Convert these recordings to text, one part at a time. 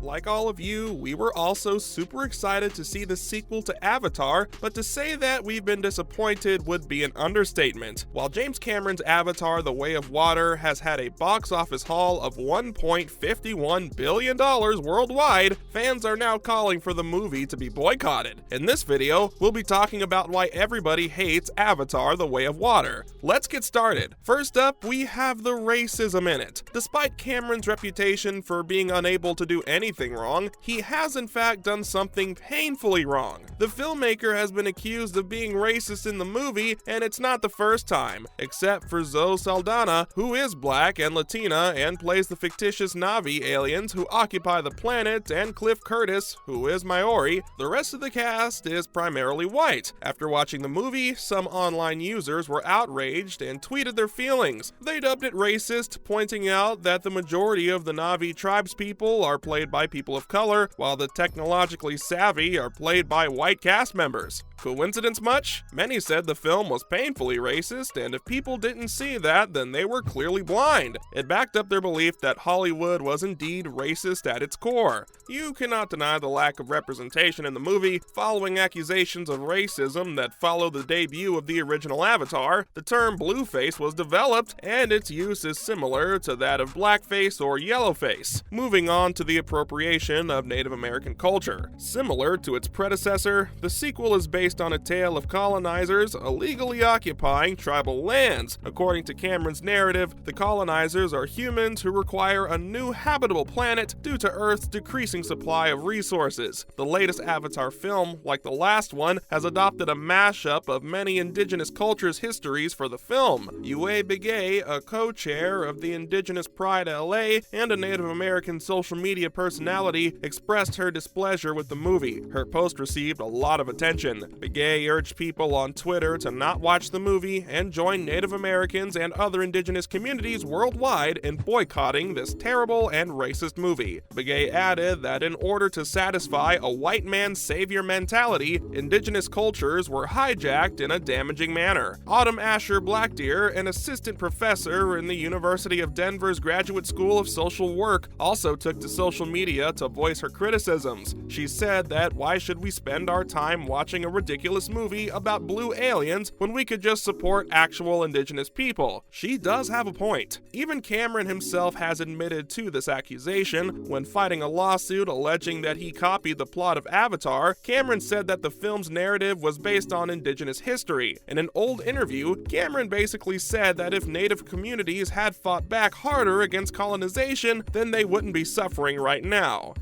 Like all of you, we were also super excited to see the sequel to Avatar, but to say that we've been disappointed would be an understatement. While James Cameron's Avatar: The Way of Water has had a box office haul of $1.51 billion worldwide, fans are now calling for the movie to be boycotted. In this video, we'll be talking about why everybody hates Avatar: The Way of Water. Let's get started. First up, we have the racism in it. Despite Cameron's reputation for being unable to do anything wrong, he has in fact done something painfully wrong. The filmmaker has been accused of being racist in the movie, and it's not the first time, except for Zoe Saldana, who is black and Latina and plays the fictitious Na'vi aliens who occupy the planet, and Cliff Curtis, who is Maori. The rest of the cast is primarily white. After watching the movie, some online users were outraged and tweeted their feelings. They dubbed it racist, pointing out that the majority of the Na'vi tribespeople are played by people of color, while the technologically savvy are played by white cast members. Coincidence much? Many said the film was painfully racist, and if people didn't see that, then they were clearly blind. It backed up their belief that Hollywood was indeed racist at its core. You cannot deny the lack of representation in the movie. Following accusations of racism that followed the debut of the original Avatar, the term blueface was developed, and its use is similar to that of blackface or yellowface. Moving on to the appropriation of Native American culture. Similar to its predecessor, the sequel is based on a tale of colonizers illegally occupying tribal lands. According to Cameron's narrative, the colonizers are humans who require a new habitable planet due to Earth's decreasing supply of resources. The latest Avatar film, like the last one, has adopted a mashup of many indigenous cultures' histories for the film. Yue Begay, a co-chair of the Indigenous Pride LA and a Native American social media personality, expressed her displeasure with the movie. Her post received a lot of attention. Begay urged people on Twitter to not watch the movie and join Native Americans and other indigenous communities worldwide in boycotting this terrible and racist movie. Begay added that in order to satisfy a white man's savior mentality, indigenous cultures were hijacked in a damaging manner. Autumn Asher Blackdeer, an assistant professor in the University of Denver's Graduate School of Social Work, also took to social media to voice her criticisms. She said that why should we spend our time watching a ridiculous movie about blue aliens when we could just support actual indigenous people? She does have a point. Even Cameron himself has admitted to this accusation. When fighting a lawsuit alleging that he copied the plot of Avatar, Cameron said that the film's narrative was based on indigenous history. In an old interview, Cameron basically said that if native communities had fought back harder against colonization, then they wouldn't be suffering right now.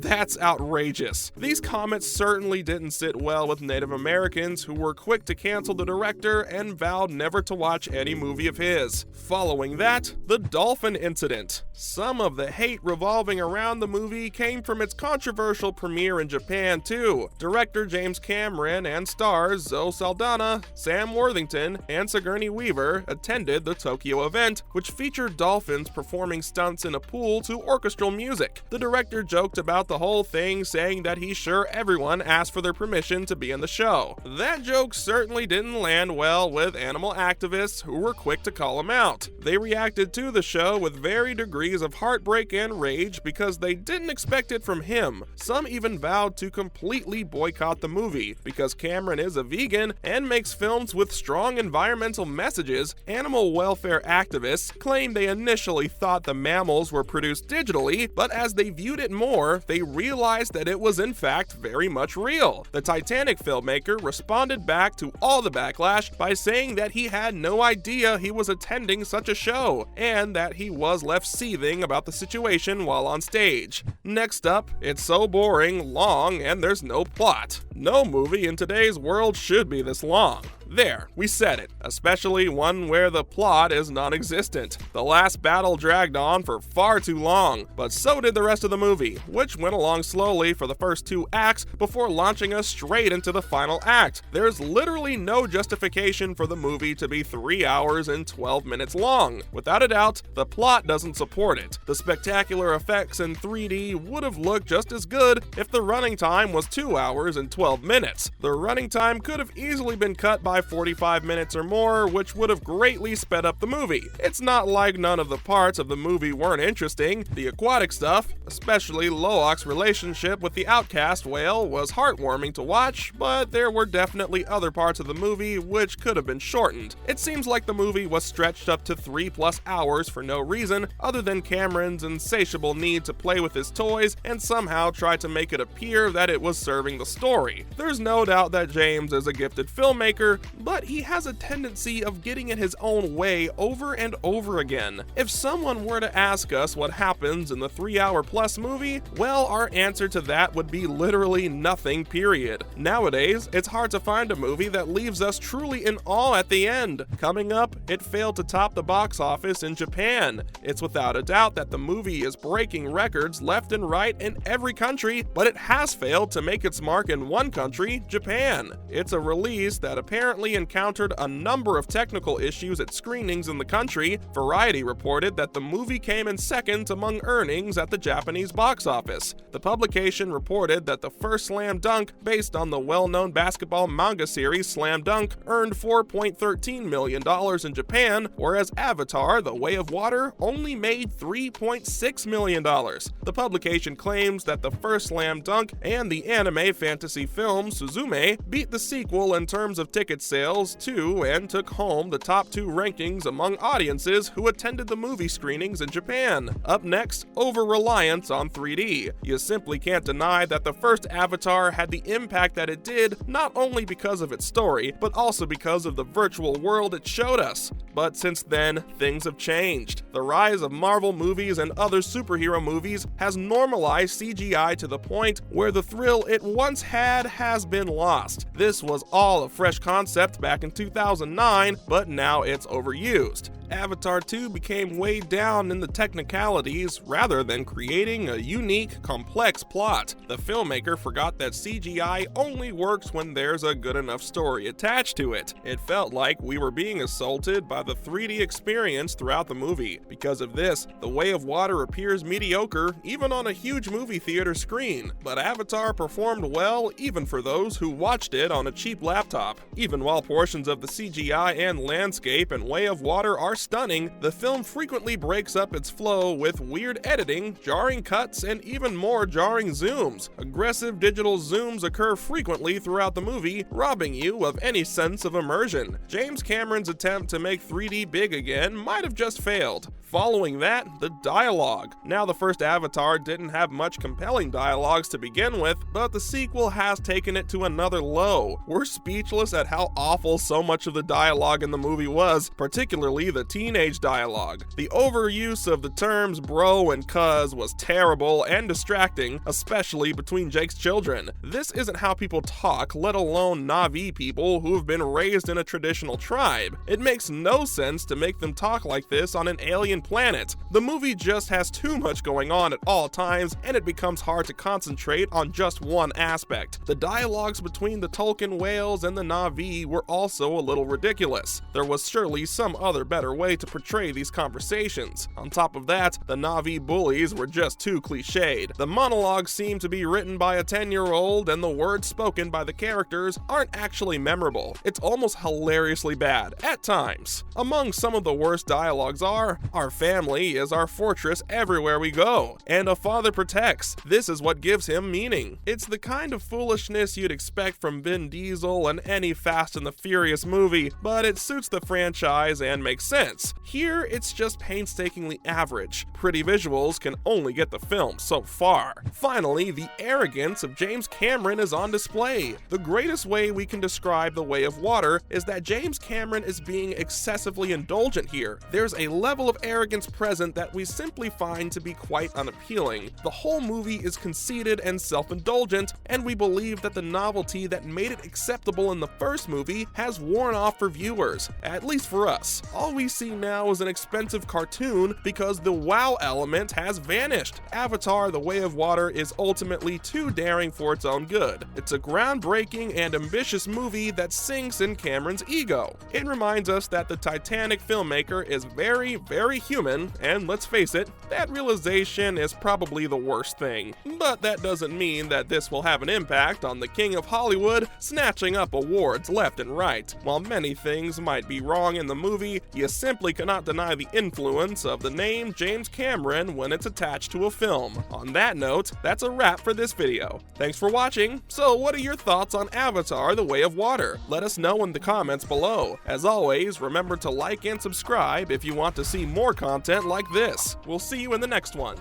That's outrageous. These comments certainly didn't sit well with Native Americans, who were quick to cancel the director and vowed never to watch any movie of his. Following that, the dolphin incident. Some of the hate revolving around the movie came from its controversial premiere in Japan too. Director James Cameron and stars Zoe Saldana, Sam Worthington, and Sigourney Weaver attended the Tokyo event, which featured dolphins performing stunts in a pool to orchestral music. The director joked about the whole thing, saying that he's sure everyone asked for their permission to be in the show. That joke certainly didn't land well with animal activists, who were quick to call him out. They reacted to the show with varying degrees of heartbreak and rage because they didn't expect it from him. Some even vowed to completely boycott the movie. Because Cameron is a vegan and makes films with strong environmental messages, animal welfare activists claim they initially thought the mammals were produced digitally, but as they viewed it more, they realized that it was in fact very much real. The Titanic filmmaker responded back to all the backlash by saying that he had no idea he was attending such a show, and that he was left seething about the situation while on stage. Next up, it's so boring, long, and there's no plot. No movie in today's world should be this long. There, we said it, especially one where the plot is non-existent. The last battle dragged on for far too long, but so did the rest of the movie, which went along slowly for the first 2 acts before launching us straight into the final act. There's literally no justification for the movie to be 3 hours and 12 minutes long. Without a doubt, the plot doesn't support it. The spectacular effects in 3D would have looked just as good if the running time was 2 hours and 12 minutes. The running time could have easily been cut by 45 minutes or more, which would have greatly sped up the movie. It's not like none of the parts of the movie weren't interesting. The aquatic stuff, especially Loak's relationship with the outcast whale, was heartwarming to watch, but there were definitely other parts of the movie which could have been shortened. It seems like the movie was stretched up to 3+ hours for no reason other than Cameron's insatiable need to play with his toys and somehow try to make it appear that it was serving the story. There's no doubt that James is a gifted filmmaker, but he has a tendency of getting in his own way over and over again. If someone were to ask us what happens in the 3-hour-plus movie, well, our answer to that would be literally nothing, period. Nowadays, it's hard to find a movie that leaves us truly in awe at the end. Coming up, it failed to top the box office in Japan. It's without a doubt that the movie is breaking records left and right in every country, but it has failed to make its mark in one country, Japan. It's a release that apparently encountered a number of technical issues at screenings in the country. Variety reported that the movie came in second among earnings at the Japanese box office. The publication reported that the first Slam Dunk, based on the well-known basketball manga series Slam Dunk, earned $4.13 million in Japan, whereas Avatar: The Way of Water only made $3.6 million. The publication claims that the first Slam Dunk and the anime fantasy film Suzume beat the sequel in terms of ticket sales too, and took home the top 2 rankings among audiences who attended the movie screenings in Japan. Up next, over-reliance on 3D. You simply can't deny that the first Avatar had the impact that it did, not only because of its story, but also because of the virtual world it showed us. But since then, things have changed. The rise of Marvel movies and other superhero movies has normalized CGI to the point where the thrill it once had has been lost. This was all a fresh concept back in 2009, but now it's overused. Avatar 2 became weighed down in the technicalities rather than creating a unique, complex plot. The filmmaker forgot that CGI only works when there's a good enough story attached to it. It felt like we were being assaulted by the 3D experience throughout the movie. Because of this, The Way of Water appears mediocre even on a huge movie theater screen, but Avatar performed well even for those who watched it on a cheap laptop. Even while portions of the CGI and landscape and Way of Water are stunning, the film frequently breaks up its flow with weird editing, jarring cuts, and even more jarring zooms. Aggressive digital zooms occur frequently throughout the movie, robbing you of any sense of immersion. James Cameron's attempt to make 3D big again might have just failed. Following that, the dialogue. Now, the first Avatar didn't have much compelling dialogues to begin with, but the sequel has taken it to another low. We're speechless at how awful so much of the dialogue in the movie was, particularly the teenage dialogue. The overuse of the terms bro and cuz was terrible and distracting, especially between Jake's children. This isn't how people talk, let alone Na'vi people who have been raised in a traditional tribe. It makes no sense to make them talk like this on an alien planet. The movie just has too much going on at all times, and it becomes hard to concentrate on just one aspect. The dialogues between the Tolkien whales and the Na'vi were also a little ridiculous. There was surely some other better way to portray these conversations. On top of that, the Na'vi bullies were just too cliched. The monologues seem to be written by a 10-year-old, and the words spoken by the characters aren't actually memorable. It's almost hilariously bad, at times. Among some of the worst dialogues are, "Our family is our fortress everywhere we go," and "A father protects. This is what gives him meaning." It's the kind of foolishness you'd expect from Vin Diesel and any Fast and the Furious movie, but it suits the franchise and makes sense. Here, it's just painstakingly average. Pretty visuals can only get the film so far. Finally, the arrogance of James Cameron is on display. The greatest way we can describe The Way of Water is that James Cameron is being excessively indulgent here. There's a level of arrogance present that we simply find to be quite unappealing. The whole movie is conceited and self-indulgent, and we believe that the novelty that made it acceptable in the first movie has worn off for viewers, at least for us. All we see now is an expensive cartoon because the wow element has vanished. Avatar: The Way of Water is ultimately too daring for its own good. It's a groundbreaking and ambitious movie that sinks in Cameron's ego. It reminds us that the Titanic filmmaker is very, very human, and let's face it, that realization is probably the worst thing. But that doesn't mean that this will have an impact on the King of Hollywood snatching up awards left and right. While many things might be wrong in the movie, you simply cannot deny the influence of the name James Cameron when it's attached to a film. On that note, that's a wrap for this video. Thanks for watching. So what are your thoughts on Avatar: The Way of Water? Let us know in the comments below. As always, remember to like and subscribe if you want to see more content like this. We'll see you in the next one.